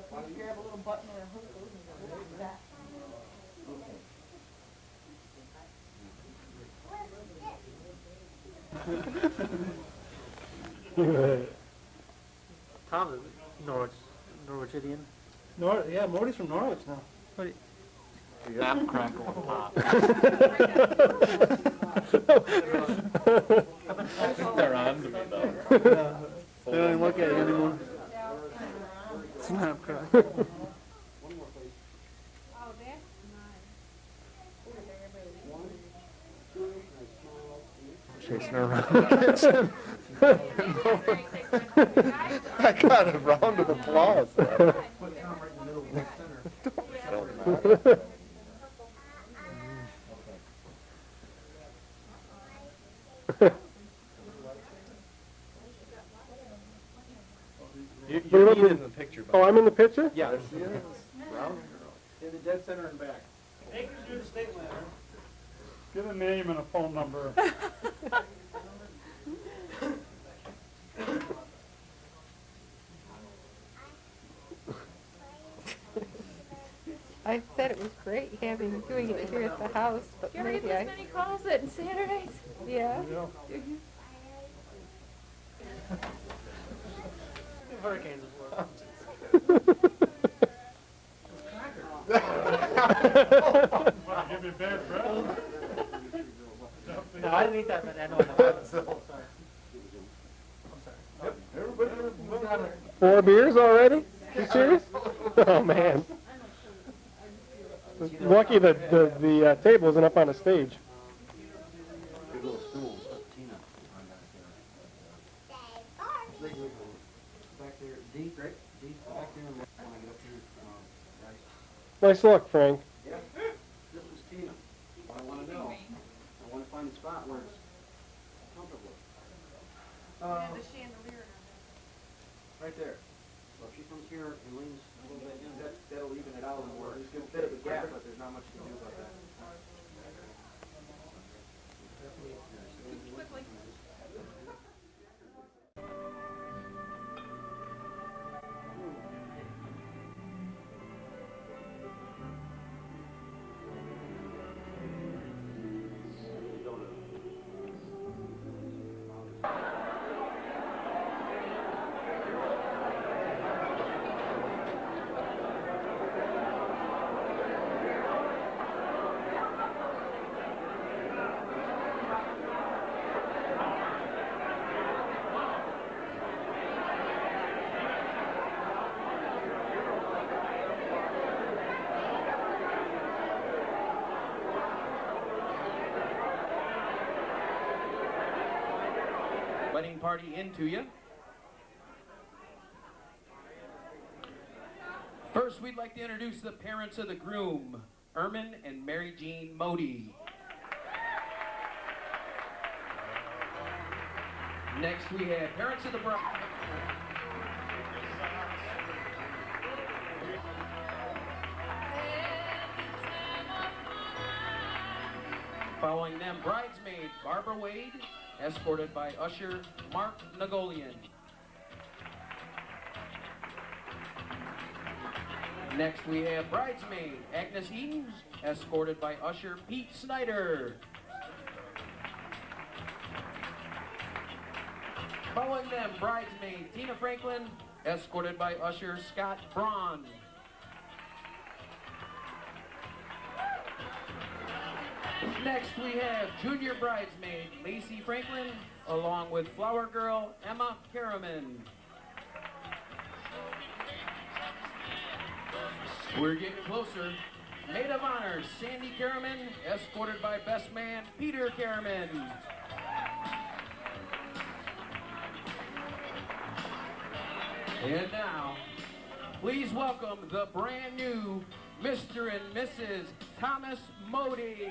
You grab a little button or a hook and go like that. Tom is Norwich Indian. Yeah, Mody's from Norwich now. That crackle pop. They're on to me though. They don't even look at you anymore. Snap crack. Chasing her around the kitchen. I got a round of applause. You're in the picture. Oh, I'm in the picture? Yeah, there she is. Round In the dead center and back. Take us through the state ladder. Give a name and a phone number. I said it was great doing it here at the house, but You ever get maybe this many calls at Saturdays? yeah. Hurricanes before. What, give me a bad breath? No, I didn't eat that, but I know I'm sorry. Everybody, 4 beers already? You serious? Oh, man. Lucky the table isn't up on a stage. Big little stools. Tina. Back there, deep, right? Deep back there, and when I get up here, right? Nice luck, Frank. Yeah, this was Tina. What I want to know, I want to find a spot where it's comfortable. The chandelier. Right there. So if she comes here and leans a little bit in, that'll even it out and work. It's going to fit a gap, but there's not much you can do about that. Quickly. Wedding party into you. First, we'd like to introduce the parents of the groom, Ermin and Mary Jean Mody. Next, we have parents of the bride. Following them, bridesmaid Barbara Wade, escorted by usher Mark Nagolian. Next we have bridesmaid Agnes Eaton, escorted by usher Pete Snyder. Following them, bridesmaid Tina Franklin, escorted by usher Scott Braun. Next we have junior bridesmaid Lacey Franklin, along with flower girl Emma Karaman. We're getting closer. Maid of honor Sandy Karaman, escorted by best man Peter Karaman. And now, please welcome the brand new Mr. and Mrs. Thomas Mody.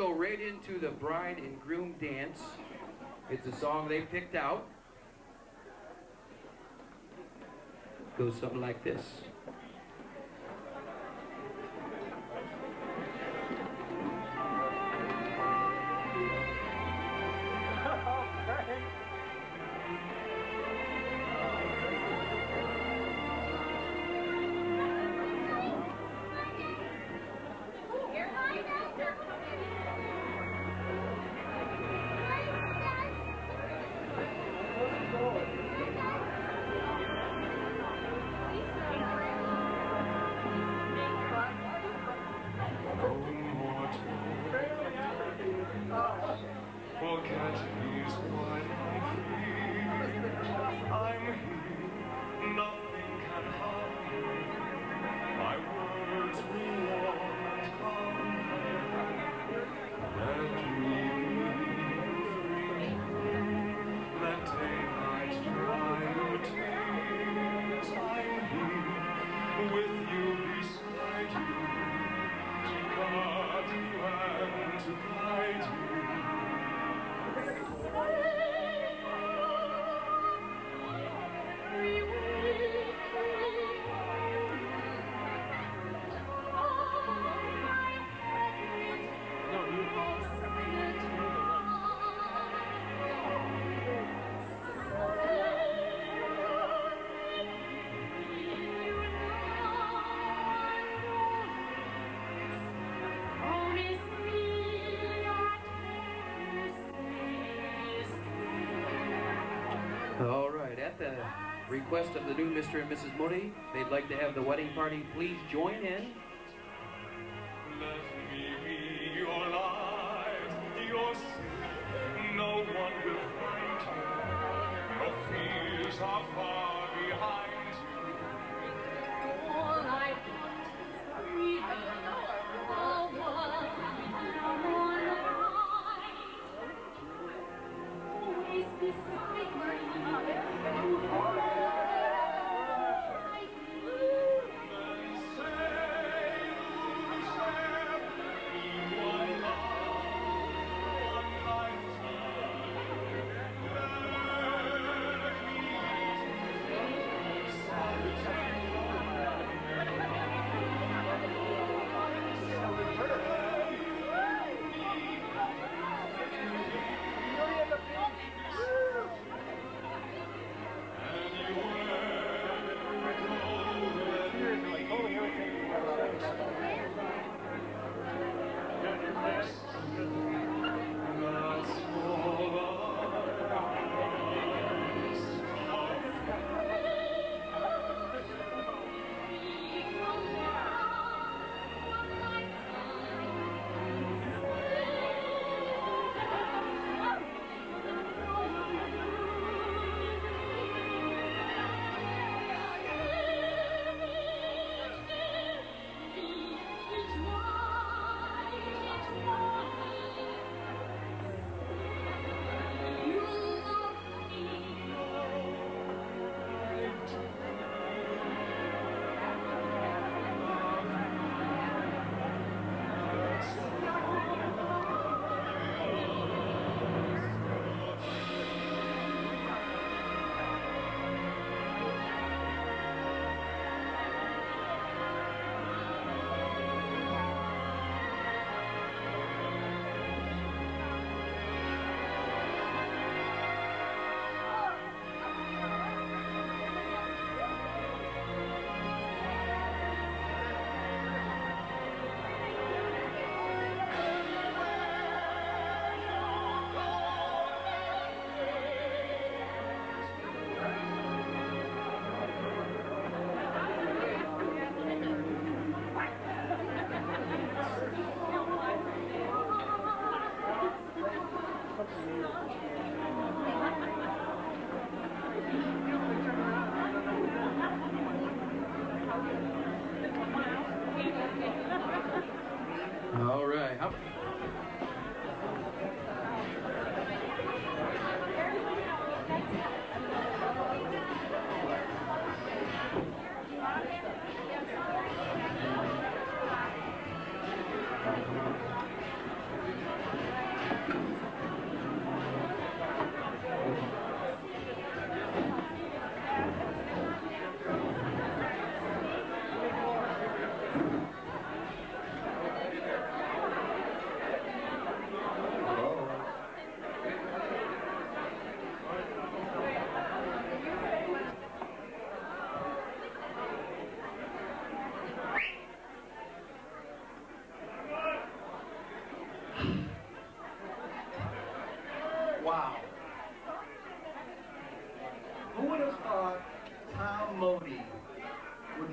go right into the bride and groom dance. It's a song they picked out. Goes something like this. All right, at the request of the new Mr. and Mrs. Mody, they'd like to have the wedding party please join in. Let me be your light, your sin. No one will find you. Your fears are far behind you. All I want is freedom. A one always beside me. Then say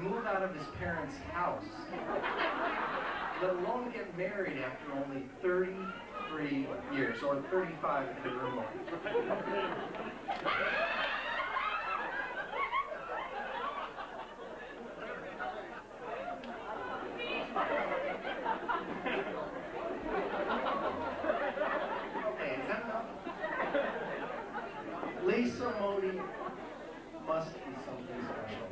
move out of his parents' house, let alone get married after only 33 years, or 35 if you're remote. Okay, is that enough? Lisa Mody must be something special.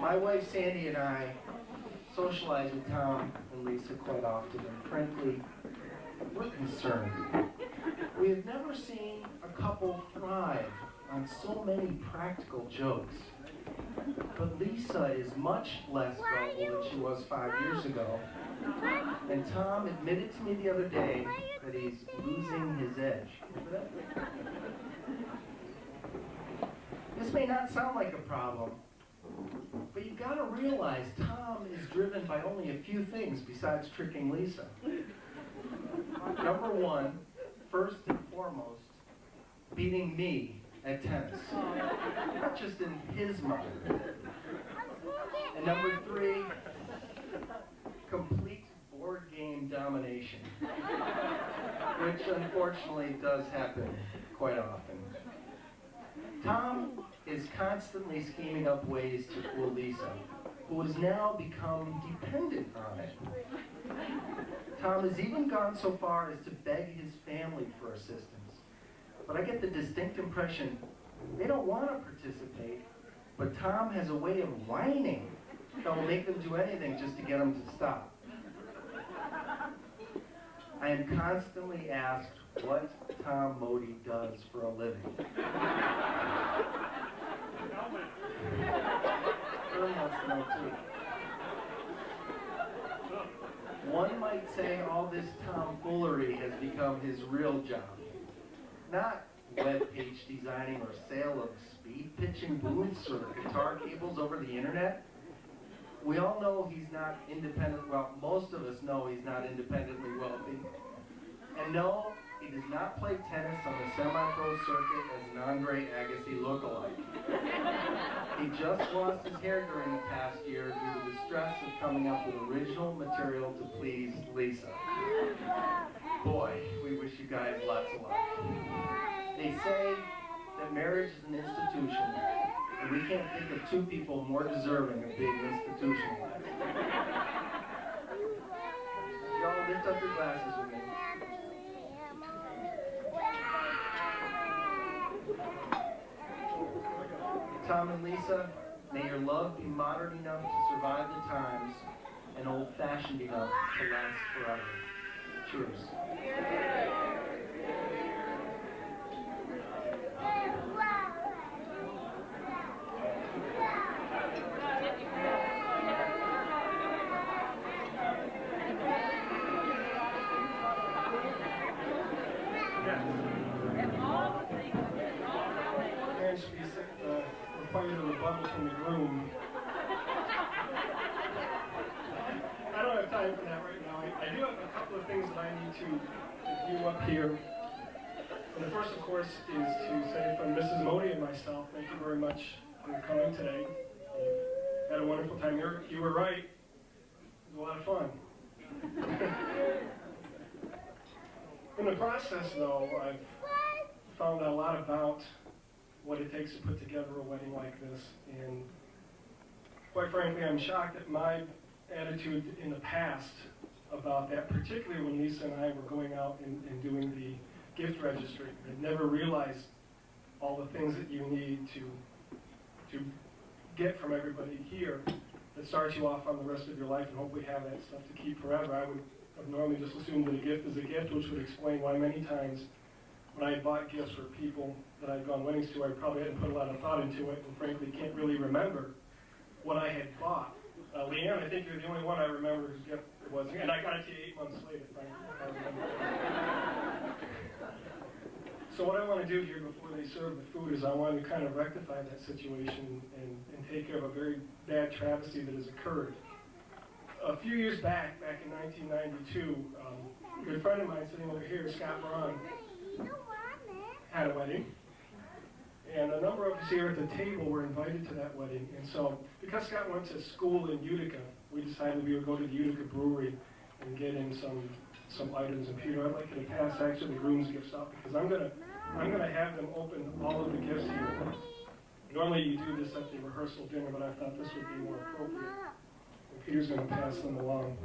My wife Sandy and I socialize with Tom and Lisa quite often, and frankly, we're concerned. We have never seen a couple thrive on so many practical jokes. But Lisa is much less gullible than she was 5 years ago. And Tom admitted to me the other day that he's losing his edge. This may not sound like a problem, but you've got to realize Tom is driven by only a few things besides tricking Lisa. Number one, first and foremost, beating me at tennis. Not just in his mind. And number three, complete board game domination. Which unfortunately does happen quite often. Tom is constantly scheming up ways to fool Lisa, who has now become dependent on it. Tom has even gone so far as to beg his family for assistance. But I get the distinct impression they don't want to participate, but Tom has a way of whining that will make them do anything just to get him to stop. I am constantly asked what Tom Mody does for a living. Ern wants to know too. One might say all this tomfoolery has become his real job. Not web page designing or sale of speed pitching booths or guitar cables over the internet. We all know he's not independent, well, most of us know he's not independently wealthy. And no, he does not play tennis on the semi-pro circuit as an Andre Agassi lookalike. He just lost his hair during the past year due to the stress of coming up with original material to please Lisa. Boy, we wish you guys lots of luck. They say that marriage is an institution, and we can't think of two people more deserving of being institutionalized. Y'all lift up your glasses with me. Tom and Lisa, may your love be modern enough to survive the times and old-fashioned enough to last forever. Cheers. Required a rebuttal from the groom. I don't have time for that right now. I do have a couple of things that I need to do up here. And the first, of course, is to say from Mrs. Mody and myself, thank you very much for coming today. You had a wonderful time. You were right. It was a lot of fun. In the process, though, I've found out a lot about what it takes to put together a wedding like this, and quite frankly, I'm shocked at my attitude in the past about that, particularly when Lisa and I were going out and doing the gift registry. I never realized all the things that you need to get from everybody here that starts you off on the rest of your life and hopefully have that stuff to keep forever. I would have normally just assumed that a gift is a gift, which would explain why many times when I had bought gifts for people that I'd gone weddings to, I probably hadn't put a lot of thought into it, and frankly can't really remember what I had bought. Leanne, I think you're the only one I remember whose gift it was, and I got it to you 8 months later, if I remember. So what I want to do here before they serve the food is I want to kind of rectify that situation and take care of a very bad travesty that has occurred. A few years back in 1992, a good friend of mine sitting over here, Scott Braun, had a wedding, And a number of us here at the table were invited to that wedding. And so, because Scott went to school in Utica, we decided we would go to the Utica Brewery and get in some items. And Peter, I'd like you to pass actually the groom's gifts out, because I'm gonna have them open all of the gifts here. Normally you do this at the rehearsal dinner, but I thought this would be more appropriate. And Peter's gonna pass them along.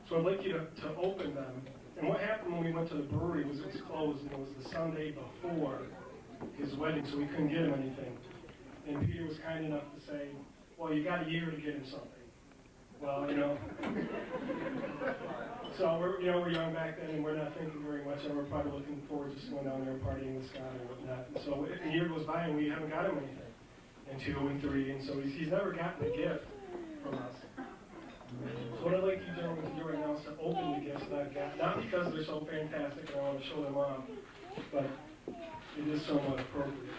So I'd like you to open them. And what happened when we went to the brewery was it was closed, and it was the Sunday before his wedding, so we couldn't get him anything. And Peter was kind enough to say, well, you got a year to get him something. Well, you know. So we're young back then, and we're not thinking very much, and we're probably looking forward to just going down there and partying with Scott and whatnot. And so a year goes by, and we haven't got him anything. And 2 and 3, and so he's never gotten a gift from us. So what I'd like you gentlemen to do right now is to open the gifts that I've got, not because they're so fantastic and I want to show them off, but it is somewhat appropriate.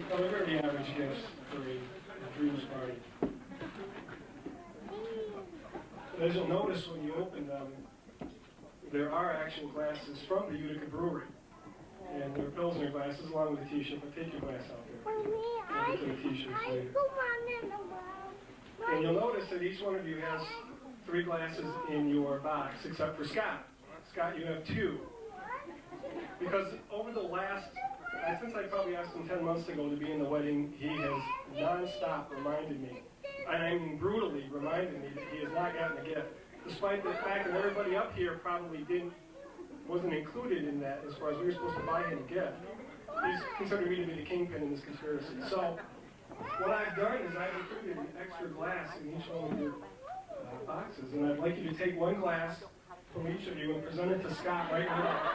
Well, they're very average gifts for a groom's party. As you'll notice when you open them, there are actual glasses from the Utica Brewery. And they're Pilsner glasses along with a t-shirt, but take your glass out there. I'll get to the t-shirts later. And you'll notice that each one of you has 3 glasses in your box, except for Scott. Scott, you have 2. Because over the last, since I probably asked him 10 months ago to be in the wedding, he has non-stop reminded me, and I mean brutally reminded me that he has not gotten a gift. Despite the fact that everybody up here probably wasn't included in that as far as we were supposed to buy him a gift. He's considered me to be the kingpin in this conspiracy. So what I've done is I've included an extra glass in each one of your boxes, and I'd like you to take 1 glass from each of you and present it to Scott right now.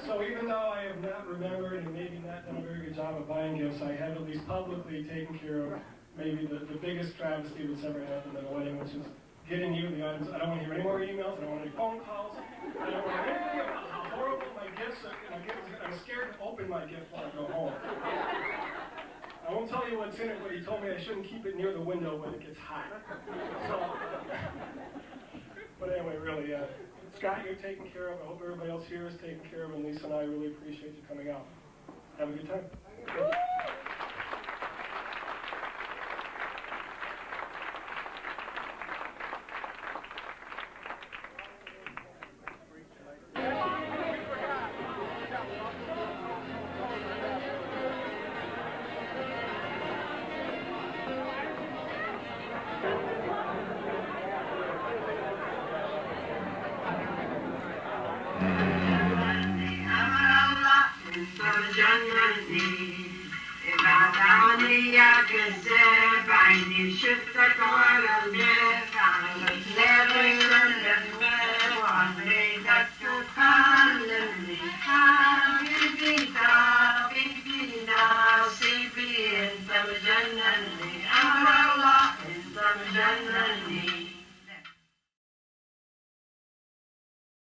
So even though I have not remembered and maybe not done a very good job of buying gifts, I have at least publicly taken care of maybe the biggest travesty that's ever happened at a wedding, which is getting you the items. I don't want to hear any more emails. I don't want any phone calls. I don't want anything about how horrible my gifts are. I'm scared to open my gift when I go home. I won't tell you what's in it, but he told me I shouldn't keep it near the window when it gets hot. So, but anyway, really, Scott, you're taken care of. I hope everybody else here is taken care of, and Lisa and I really appreciate you coming out. Have a good time. If I found the opposite, I knew should take a while